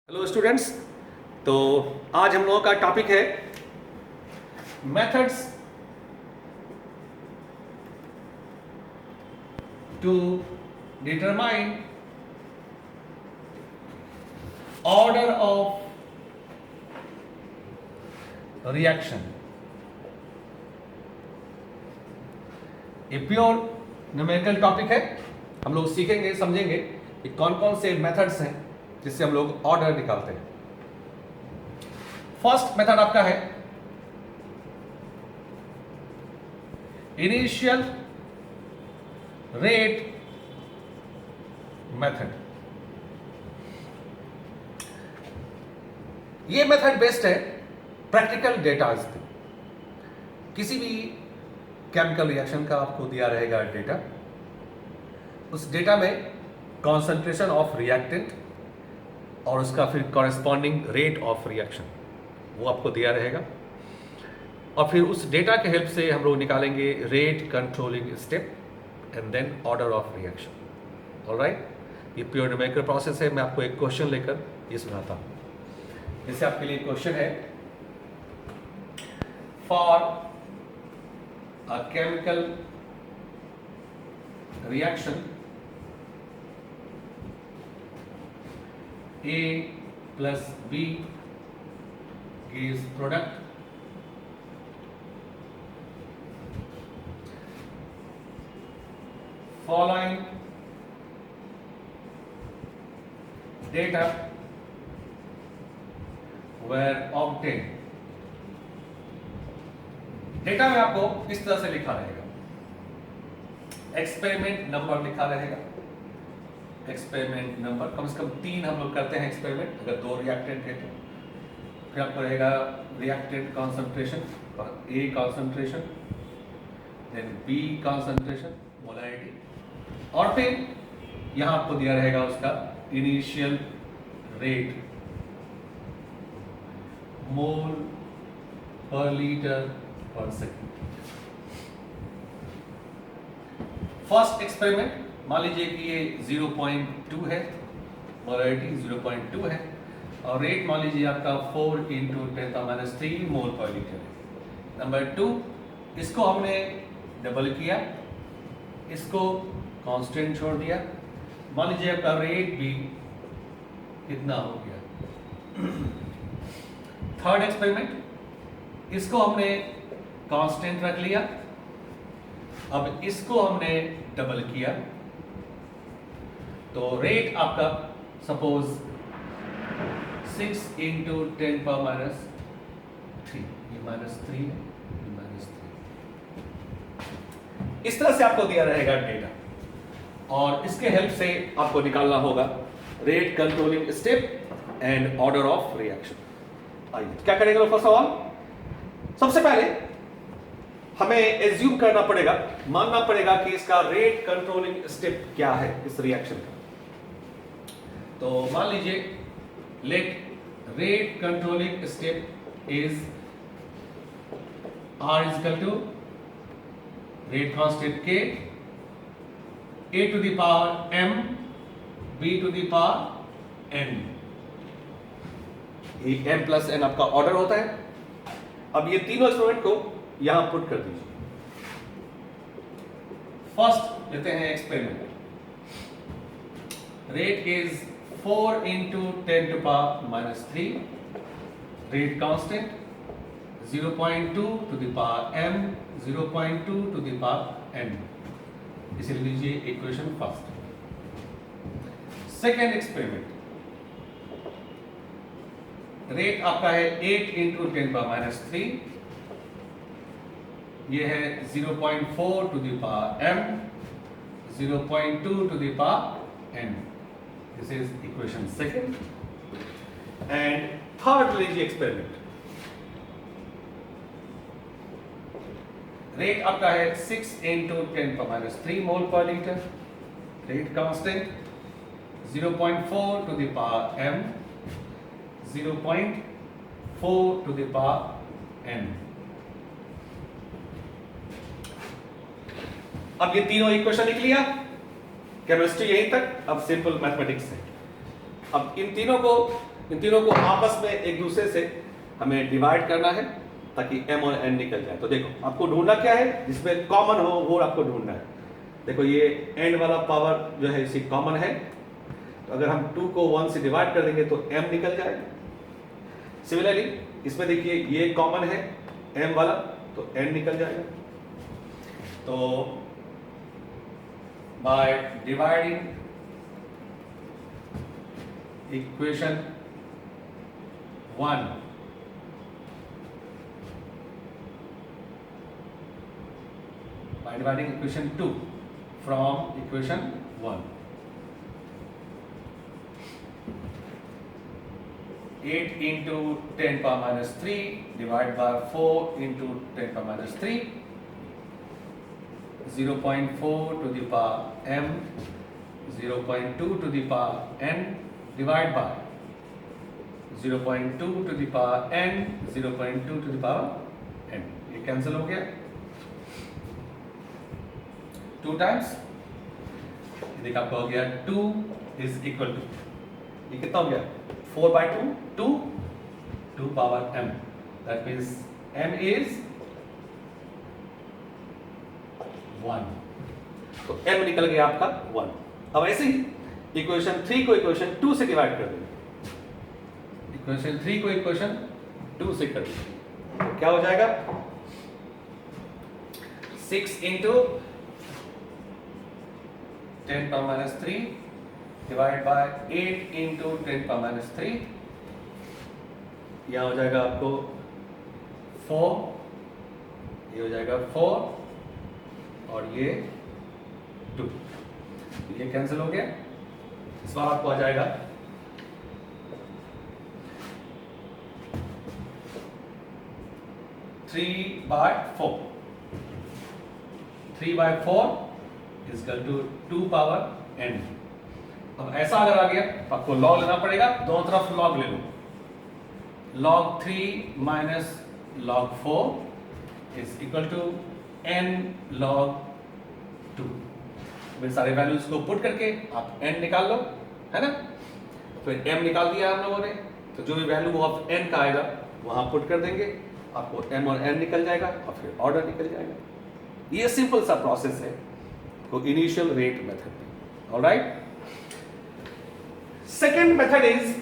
Hello students. तो आज हम लोगों का टॉपिक है methods to determine order of reaction. ये प्योर न्यूमेरिकल टॉपिक है। हम लोग सीखेंगे, समझेंगे कि कौन कौन से मेथड्स हैं जिससे हम लोग ऑर्डर निकालते हैं। फर्स्ट मेथड आपका है इनिशियल रेट मेथड। ये मेथड बेस्ड है प्रैक्टिकल डेटा पे। किसी भी केमिकल रिएक्शन का आपको दिया रहेगा डेटा, उस डेटा में कॉन्सेंट्रेशन ऑफ रिएक्टेंट और उसका फिर कॉरेस्पॉन्डिंग रेट ऑफ रिएक्शन वो आपको दिया रहेगा, और फिर उस डेटा के हेल्प से हम लोग निकालेंगे rate controlling step and then order of reaction. Alright, ये प्योर न्यूमेरिकल प्रोसेस है। मैं आपको एक क्वेश्चन लेकर ये सुनाता हूँ। जैसे आपके लिए क्वेश्चन है, for a chemical reaction A plus B gives product following data were obtained। Data में आपको इस तरह से लिखा रहेगा, एक्सपेरिमेंट नंबर लिखा रहेगा। एक्सपेरिमेंट नंबर कम से कम 3 हम लोग करते हैं एक्सपेरिमेंट, अगर 2 रिएक्टेंट है तो। फिर आपको रहेगा reactant concentration, A concentration, then B concentration, molarity, और फिर यहां आपको दिया रहेगा उसका इनिशियल रेट, मोल पर लीटर पर सेकेंड। फर्स्ट एक्सपेरिमेंट मान लीजिए कि ये 0.2 है, मोलैरिटी 0.2 है, और रेट मान लीजिए आपका 4 × 10⁻³ मोल पर लीटर है। नंबर 2, इसको हमने डबल किया, इसको कांस्टेंट छोड़ दिया। मान लीजिए आपका रेट भी कितना हो गया। थर्ड एक्सपेरिमेंट, इसको हमने कांस्टेंट रख लिया, अब इसको हमने डबल किया, तो रेट आपका सपोज 6 × 10⁻³ ये -3 है, ये -3। इस तरह से आपको दिया रहेगा डेटा, और इसके हेल्प से आपको निकालना होगा rate controlling step and order of reaction. आइए क्या करेंगे लोग। फर्स्ट ऑफ ऑल सबसे पहले हमें एज्यूम करना पड़ेगा, मानना पड़ेगा कि इसका रेट कंट्रोलिंग स्टेप क्या है इस रिएक्शन का। तो मान लीजिए let rate controlling step is R = rate constant K, A⁻m B⁻n। ये m + n आपका ऑर्डर होता है। अब ये तीनों एक्सपेरिमेंट को यहां पुट कर दीजिए। फर्स्ट लेते हैं experiment, rate is 4 × 10⁻³ rate constant 0.2 ⁻m 0.2 ⁻n। इसे लीजिए equation first. Second experiment, rate आपका है 8 × 10⁻³ ये है 0.4 ⁻m 0.2 ⁻n। This is equation second. And third लीजिए एक्सपेरिमेंट, रेट आपका है 6 × 10⁻³ मोल पर litre, rate constant 0.4 ⁻m 0.4 ⁻n। अब ये तीनों इक्वेशन लिख लिया, केमिस्ट्री यहीं तक। अब सिंपल मैथमेटिक्स है। अब इन तीनों को इन तीनों को आपस में एक दूसरे से हमें डिवाइड करना है ताकि m और n निकल जाए। तो देखो आपको ढूंढना क्या है, जिसमें कॉमन हो वो आपको ढूंढना है। देखो ये n वाला पावर जो है इसी कॉमन है, तो अगर हम 2 को 1 से डिवाइड कर देंगे तो m निकल जाएगा। सिमिलरली इसमें देखिए ये कॉमन है m वाला, तो n निकल जाएगा। तो by dividing equation 1 by dividing equation 2 from equation 1, 8 into 10 power minus 3 divided by 4 into 10 power minus 3, 0.4 to the power m, 0.2 to the power n divided by 0.2 to the power n, 0.2 to the power n। ये cancel हो गया 2 times, देखा आपको हो गया 2 is equal to, ये कितना हो गया 4/2, 2 power m, that means m is 1, तो m निकल गया आपका 1। अब ऐसे ही इक्वेशन 3 को इक्वेशन 2 से डिवाइड कर देंगे, इक्वेशन 3 को इक्वेशन 2 से कर देंगे, क्या हो जाएगा 6 into 10 power minus 3 divided by 8 into 10 power minus 3, यह हो जाएगा आपको 4, ये हो जाएगा 4 और ये 2, ये कैंसिल हो गया। इस बार आपको आ जाएगा 3/4, 3/4 is equal to 2 power n। अब ऐसा अगर आ गया तो आपको लॉग लेना पड़ेगा, दोनों तरफ लॉग ले लो, log 3 minus log 4 is equal to n log 2। वे सारे वैल्यूज को पुट करके आप n निकाल लो, है ना, फिर m निकाल दिया हम लोगों ने, तो जो भी वैल्यू ऑफ n का आएगा वहां पुट कर देंगे, आपको m और n निकल जाएगा और फिर ऑर्डर निकल जाएगा। ये सिंपल सा प्रोसेस है को initial rate method. Alright, second method is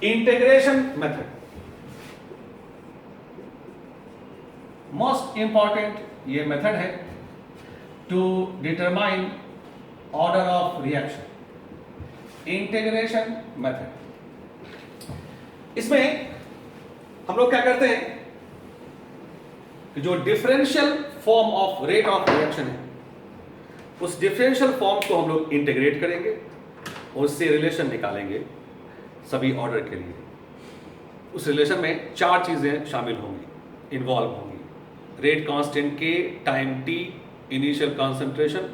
integration method. Most important ये मेथड है to determine order of reaction, integration method. इसमें हम लोग क्या करते हैं कि जो differential form of rate of reaction है उस डिफरेंशियल फॉर्म को हम लोग इंटीग्रेट करेंगे और उससे रिलेशन निकालेंगे सभी ऑर्डर के लिए। उस रिलेशन में 4 चीजें शामिल होंगी, इन्वॉल्व होंगी, rate constant k, time t, initial concentration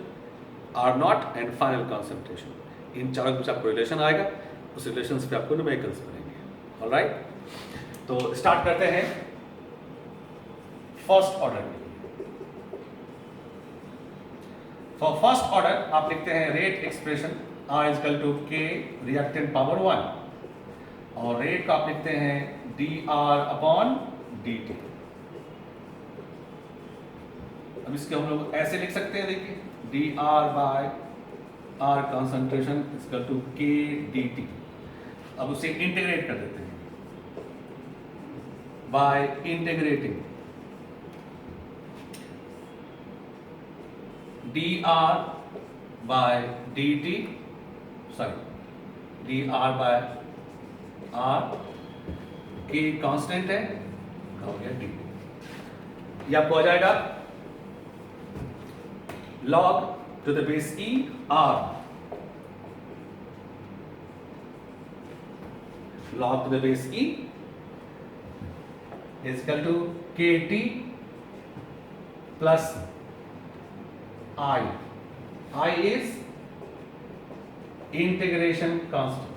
r0 and final concentration. इन चारों के बीच आपको रिलेशन आएगा, उस रिलेशन पे आपको न्यूमेरिकल्स बनेंगे। ऑलराइट, तो स्टार्ट करते हैं first order. For first order आप लिखते हैं rate expression R is equal to K reactant power 1 और रेट का आप लिखते हैं dR/dt। अब इसके हम लोग ऐसे लिख सकते हैं, देखिए dR/R concentration is equal to K dt। अब उसे इंटीग्रेट कर देते हैं by integrating dR/dt, sorry dR/R, K constant है, हो गया dt। ये आपको आ जाएगा log to the base e R, log to the base e is equal to kt plus I is integration constant।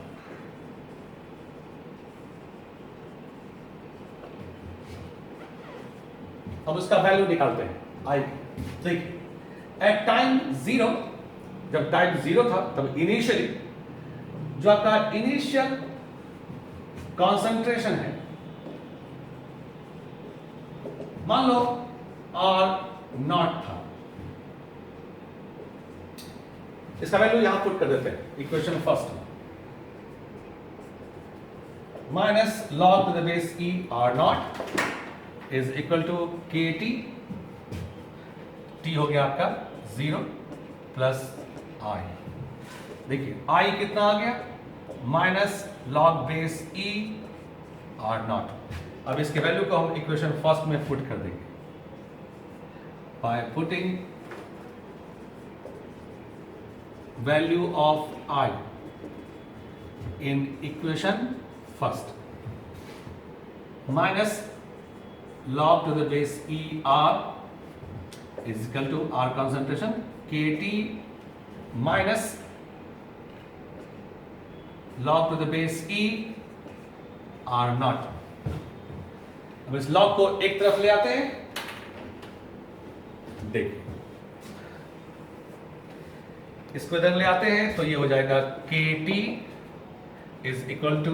अब उसका वैल्यू निकालते हैं I। देखिए एट टाइम 0, जब टाइम 0 था तब इनिशियली जो आपका इनिशियल कॉन्सेंट्रेशन है, मान लो R0 था, इसका वैल्यू यहां पुट कर देते हैं इक्वेशन फर्स्ट में, minus log to the base E R0 is equal to KT, T हो गया आपका 0 प्लस I। देखिए I कितना आ गया, minus log base E R0। अब इसके वैल्यू को हम इक्वेशन फर्स्ट में पुट कर देंगे by putting value of I in equation first, minus log to the base E R is equal to R concentration KT minus log to the base E R0। अब इस log को एक तरफ ले आते हैं, देखिए इसको इधर ले आते हैं तो ये हो जाएगा KT is equal to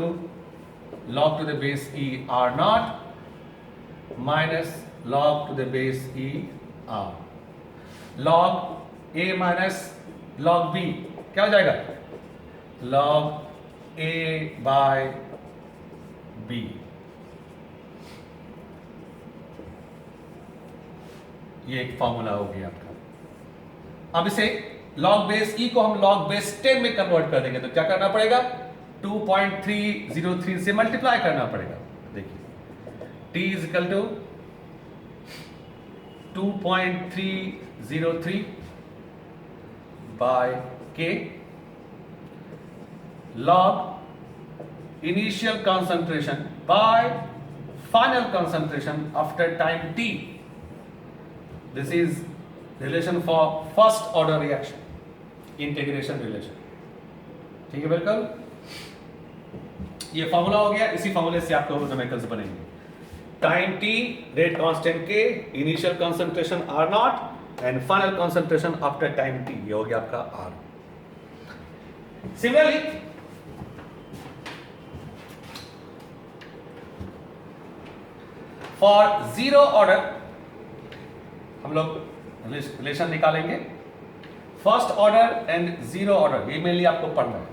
log to the base E R0 minus log to the base E R। log A minus log B क्या हो जाएगा, log A बाय B। ये एक फॉर्मूला हो गया आपका। अब इसे log बेस E को हम log बेस 10 में कन्वर्ट कर देंगे तो क्या करना पड़ेगा, 2.303 से मल्टीप्लाई करना पड़ेगा। देखिए T is equal to 2.303 by K log initial concentration by final concentration after time t। This is relation for first order reaction, integration relation। ठीक है, बिल्कुल ये फॉर्मूला हो गया। इसी फॉर्मूले से आपको न्यूमेरिकल्स बनेंगे। Time t, rate constant k, initial concentration R0 and final concentration after time t, ये हो गया आपका R। Similarly for zero order हम लोग रिलेशन निकालेंगे, first order and zero order, ये मेनली आपको पढ़ना है।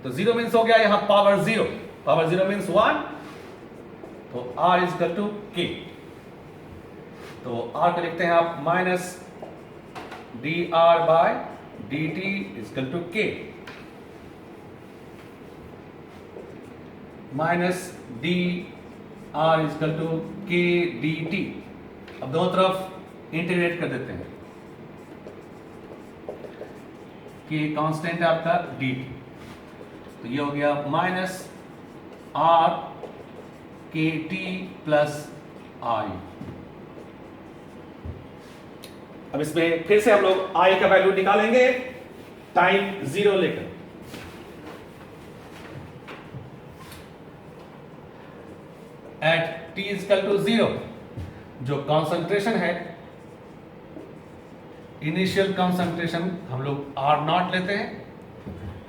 तो जीरो मीन्स हो गया यहां power zero, power zero means 1, तो R is equal to K। तो R को लिखते हैं आप minus dr by dt is equal to K minus dr is equal to K dt। अब दोनों तरफ इंटीग्रेट कर देते हैं, K कांस्टेंट है आपका dt, तो ये हो गया minus R KT plus I। अब इसमें फिर से हम लोग I का वैल्यू निकालेंगे टाइम जीरो लेकर। At t is equal to 0 जो कंसंट्रेशन है, इनिशियल कंसंट्रेशन हम लोग R0 लेते हैं,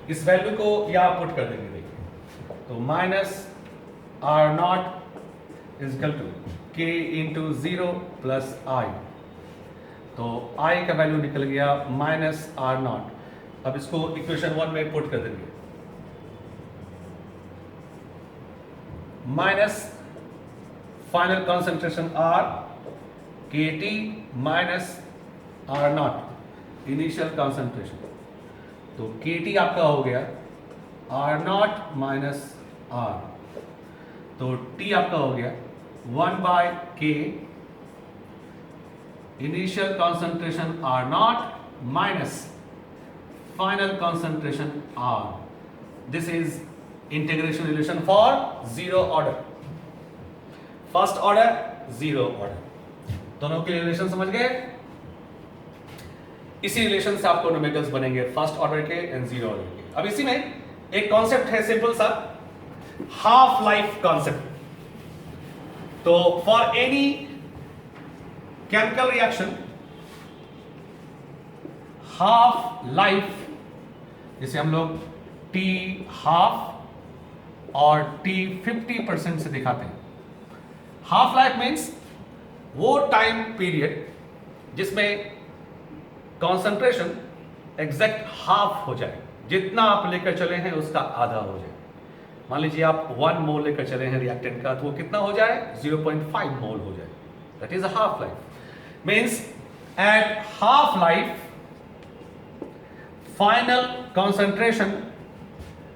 इस वैल्यू को यहां पुट कर देंगे। देखिए तो minus R0 is equal to K into 0 plus I, तो I का वैल्यू निकल गया माइनस R0। अब इसको इक्वेशन 1 में पुट कर देंगे, minus final concentration R KT minus R0 initial concentration, तो KT आपका हो गया R0 माइनस R, तो T आपका हो गया 1 by K initial concentration R0 minus final concentration R। This is integration relation for zero order, first order zero order, दोनों के रिलेशन समझ गए। इसी रिलेशन से आपको न्यूमेरिकल्स बनेंगे फर्स्ट ऑर्डर के एंड जीरो ऑर्डर के। अब इसी में एक कॉन्सेप्ट है सिंपल सा, हाफ लाइफ कॉन्सेप्ट। तो for any chemical reaction half life, जैसे हम लोग T हाफ और T 50% से दिखाते हैं। हाफ लाइफ मीन्स वो टाइम पीरियड जिसमें कॉन्सेंट्रेशन एग्जैक्ट हाफ हो जाए, जितना आप लेकर चले हैं उसका आधा हो जाए। मान लीजिए आप 1 मोल लेकर चले हैं रिएक्टेंट का, तो वो कितना हो जाए? 0.5 मोल हो जाए। That is a half life. Means eight half life final concentration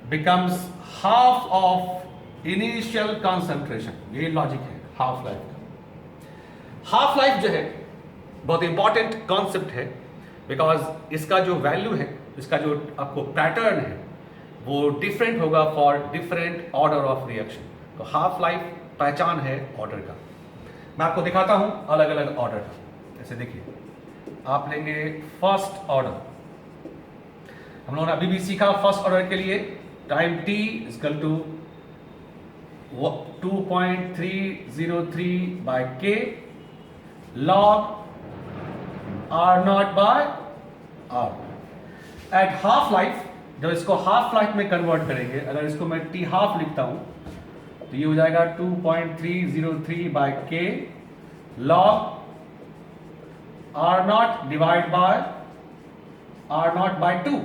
becomes half of initial concentration. ये लॉजिक है हाफ लाइफ का। हाफ लाइफ जो है बहुत इंपॉर्टेंट कॉन्सेप्ट है, बिकॉज इसका जो वैल्यू है, इसका जो आपको पैटर्न है, वो डिफरेंट होगा for different order of reaction. तो हाफ लाइफ पहचान है ऑर्डर का। मैं आपको दिखाता हूं अलग अलग ऑर्डर का। जैसे देखिए, आप लेंगे फर्स्ट ऑर्डर। हम लोगों ने अभी भी सीखा फर्स्ट ऑर्डर के लिए time t equal to 2.303 by k log r not by r। At half life, जब इसको हाफ लाइफ में कन्वर्ट करेंगे, अगर इसको मैं t हाफ लिखता हूं तो ये हो जाएगा 2.303 by k log r not divide by r not by 2।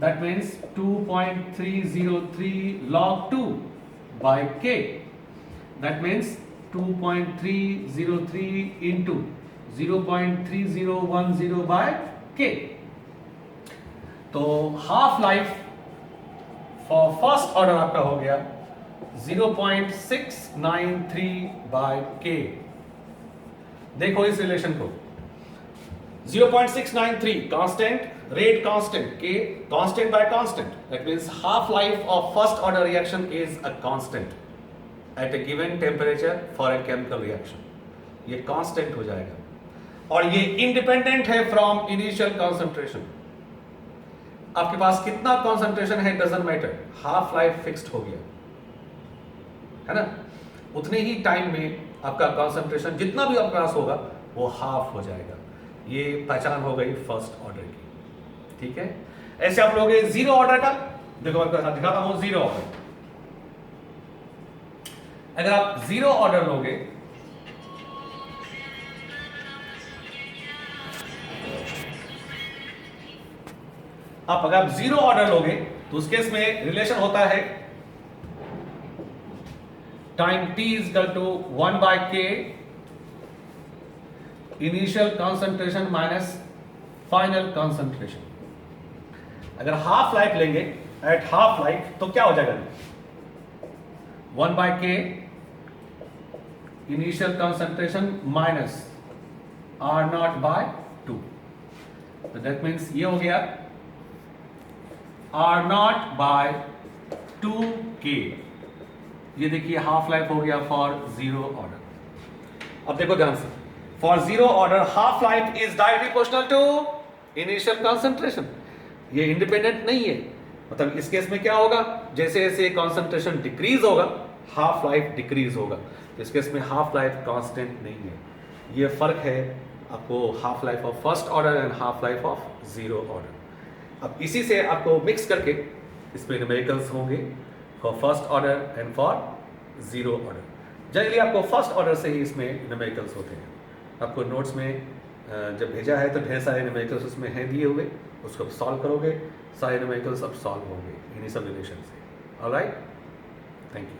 That means 2.303 log 2 by k. That means 2.303 into 0.3010 by k. तो half life for first order आपका हो गया 0.693 by k। देखो इस रिलेशन को, 0.693 constant, rate constant, K constant by constant. That means half life of first order reaction is a constant at a given temperature for a chemical reaction. ये constant हो जाएगा और ये independent है from initial concentration. आपके पास कितना concentration है doesn't matter, half life fixed हो गया है ना। उतने ही टाइम में आपका concentration जितना भी आपके पास होगा वो हाफ हो जाएगा। ये पहचान हो गई फर्स्ट ऑर्डर की, ठीक है। ऐसे आप लोग जीरो ऑर्डर का देखो, मैं आपको दिखाता हूं जीरो ऑर्डर। अगर आप जीरो ऑर्डर लोगे, अगर आप जीरो ऑर्डर लोगे तो उस केस में रिलेशन होता है time t is equal to 1 by k initial concentration minus final concentration. अगर हाफ लाइफ लेंगे एट हाफ लाइफ तो क्या हो जाएगा? 1 by K initial concentration minus R not by 2। तो दैट मीन्स ये हो गया आर नॉट बाय 2k। ये देखिए हाफ लाइफ हो गया फॉर जीरो ऑर्डर। अब देखो ध्यान से, for zero order half life is directly proportional to initial concentration. ये इंडिपेंडेंट नहीं है। मतलब इस केस में क्या होगा, जैसे जैसे कॉन्सेंट्रेशन डिक्रीज होगा हाफ लाइफ डिक्रीज होगा। तो इस केस में हाफ लाइफ कांस्टेंट नहीं है। ये फर्क है आपको half life of first order and half life of zero order. अब इसी से आपको मिक्स करके इसमें न्यूमेरिकल्स होंगे for first order and for zero order. Generally आपको फर्स्ट ऑर्डर से ही इसमें न्यूमेरिकल्स होते हैं। आपको नोट्स में जब भेजा है तो ढेर सारे न्यूमेरिकल्स उसमें हैं दिए हुए, उसको सॉल्व करोगे, सारे न्यूमेरिकल्स अब सॉल्व होंगे इन्हीं सब रिलेशन से। Alright, thank you.